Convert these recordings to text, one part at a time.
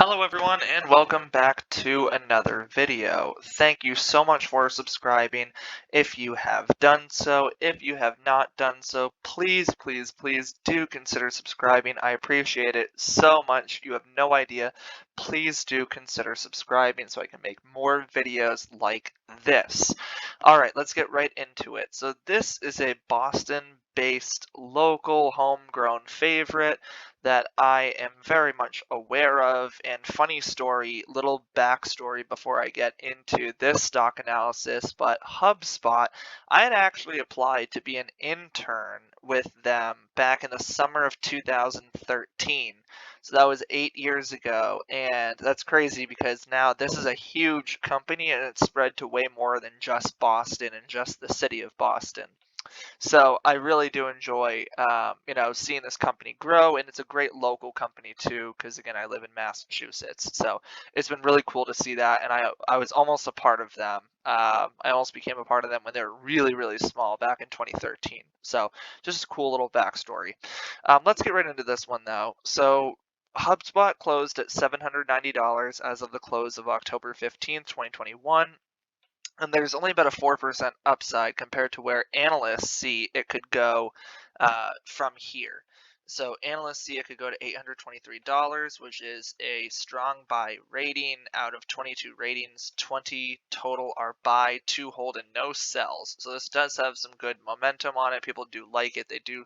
Hello everyone and welcome back to another video. Thank you so much for subscribing. If you have done so, if you have not done so, please do consider subscribing. I appreciate it so much. You have no idea. Please do consider subscribing so I can make more videos like this. Alright, let's get right into it. So this is a Boston-based local homegrown favorite that I am very much aware of. And funny story, little backstory before I get into this stock analysis, but HubSpot, I had actually applied to be an intern with them back in the summer of 2013. So that was 8 years ago, and that's crazy because now this is a huge company and it's spread to way more than just Boston and just the city of Boston. So I really do enjoy, seeing this company grow, and it's a great local company too. Because again, I live in Massachusetts, so it's been really cool to see that. And I was almost a part of them. I almost became a part of them when they were really small back in 2013. So just a cool little backstory. Let's get right into this one though. So HubSpot closed at $790 as of the close of October 15th, 2021. And there's only about a 4% upside compared to where analysts see it could go from here. So analysts see it could go to $823, which is a strong buy rating. Out of 22 ratings, 20 total are buy, 2 hold, and no sells. So this does have some good momentum on it. People do like it. They do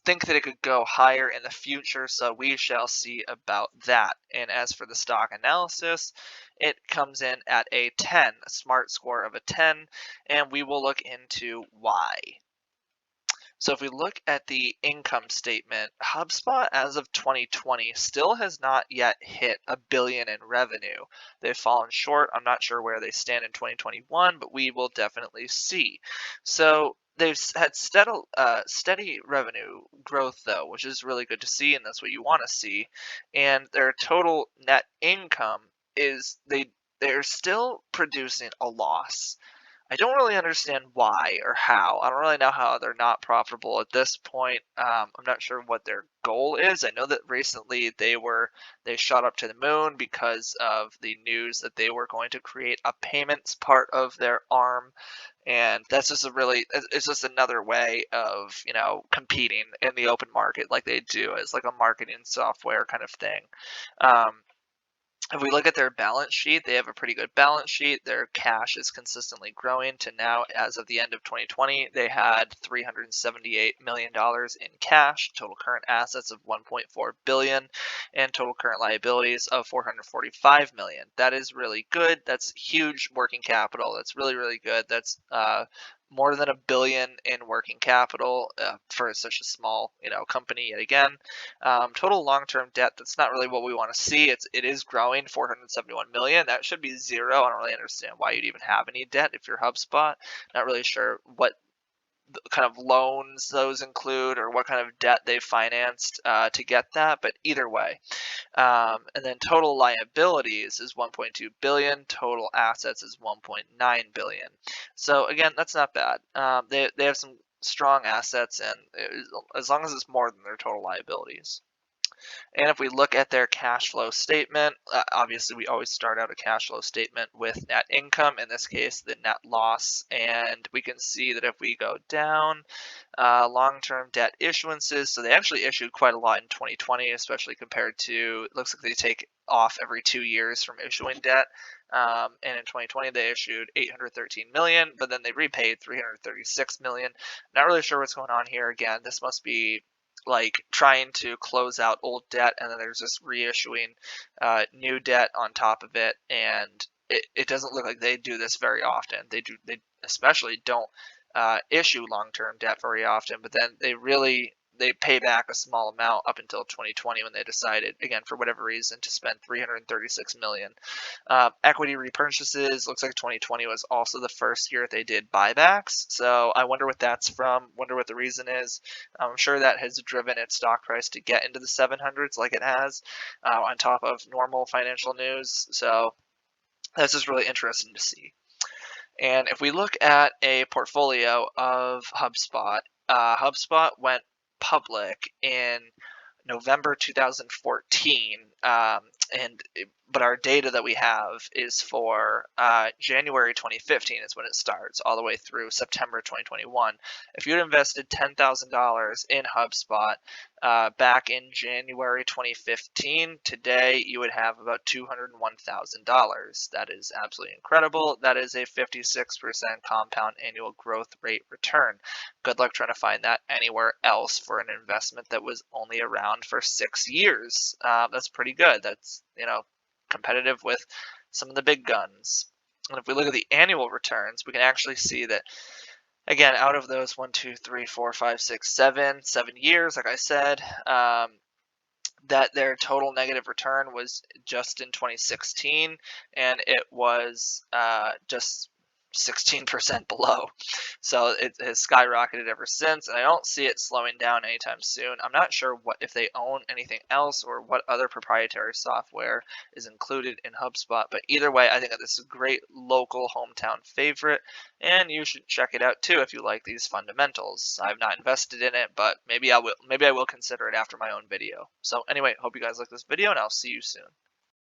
think that it could go higher in the future, so we shall see about that. And as for the stock analysis, it comes in at a 10, a smart score of a 10, and we will look into why. So if we look at the income statement, HubSpot as of 2020 still has not yet hit $1 billion in revenue. They've fallen short. I'm not sure where they stand in 2021, but we will definitely see. So they've had steady revenue growth though, which is really good to see, and that's what you want to see. And their total net income is they're still producing a loss. I don't really understand why or how. I don't really know how they're not profitable at this point. I'm not sure what their goal is. I know that recently they shot up to the moon because of the news that they were going to create a payments part of their arm, and that's just it's just another way of competing in the open market like they do as like a marketing software kind of thing. If we look at their balance sheet, they have a pretty good balance sheet. Their cash is consistently growing to now, as of the end of 2020, they had $378 million in cash, total current assets of $1.4 billion, and total current liabilities of $445 million. That is really good. That's huge working capital. That's really good. That's more than $1 billion in working capital for such a small, company yet again. Total long-term debt, that's not really what we want to see. It is growing, $471 million. That should be zero. I don't really understand why you'd even have any debt if you're HubSpot. Not really sure what kind of loans those include or what kind of debt they financed to get that, but either way. And then total liabilities is $1.2 billion, total assets is $1.9 billion. So again, that's not bad. They have some strong assets, and as long as it's more than their total liabilities. And if we look at their cash flow statement, obviously we always start out a cash flow statement with net income, in this case the net loss, and we can see that if we go down, long-term debt issuances, so they actually issued quite a lot in 2020, especially compared to, it looks like they take off every 2 years from issuing debt. And in 2020 they issued $813 million, but then they repaid $336 million. Not really sure what's going on here. Again, this must be like trying to close out old debt, and then there's just reissuing new debt on top of it, and it doesn't look like they do this very often. They especially don't issue long-term debt very often, but then they pay back a small amount up until 2020 when they decided, again, for whatever reason, to spend $336 million. Equity repurchases, looks like 2020 was also the first year they did buybacks. So I wonder what that's from, wonder what the reason is. I'm sure that has driven its stock price to get into the 700s like it has, on top of normal financial news. So that's just really interesting to see. And if we look at a portfolio of HubSpot, HubSpot went public in November 2014, but our data that we have is for January 2015 is when it starts, all the way through September 2021. If you had invested $10,000 in HubSpot back in January 2015, today you would have about $201,000. That is absolutely incredible. That is a 56% compound annual growth rate return. Good luck trying to find that anywhere else for an investment that was only around for 6 years. That's pretty good. That's, competitive with some of the big guns. And if we look at the annual returns, we can actually see that, again, out of those 7 years, like I said, that their total negative return was just in 2016, and it was just 16% below. So it has skyrocketed ever since, and I don't see it slowing down anytime soon. I'm not sure if they own anything else or what other proprietary software is included in HubSpot, but either way, I think that this is a great local hometown favorite, and you should check it out too if you like these fundamentals. I've not invested in it, but maybe I will consider it after my own video. So anyway, hope you guys like this video, and I'll see you soon.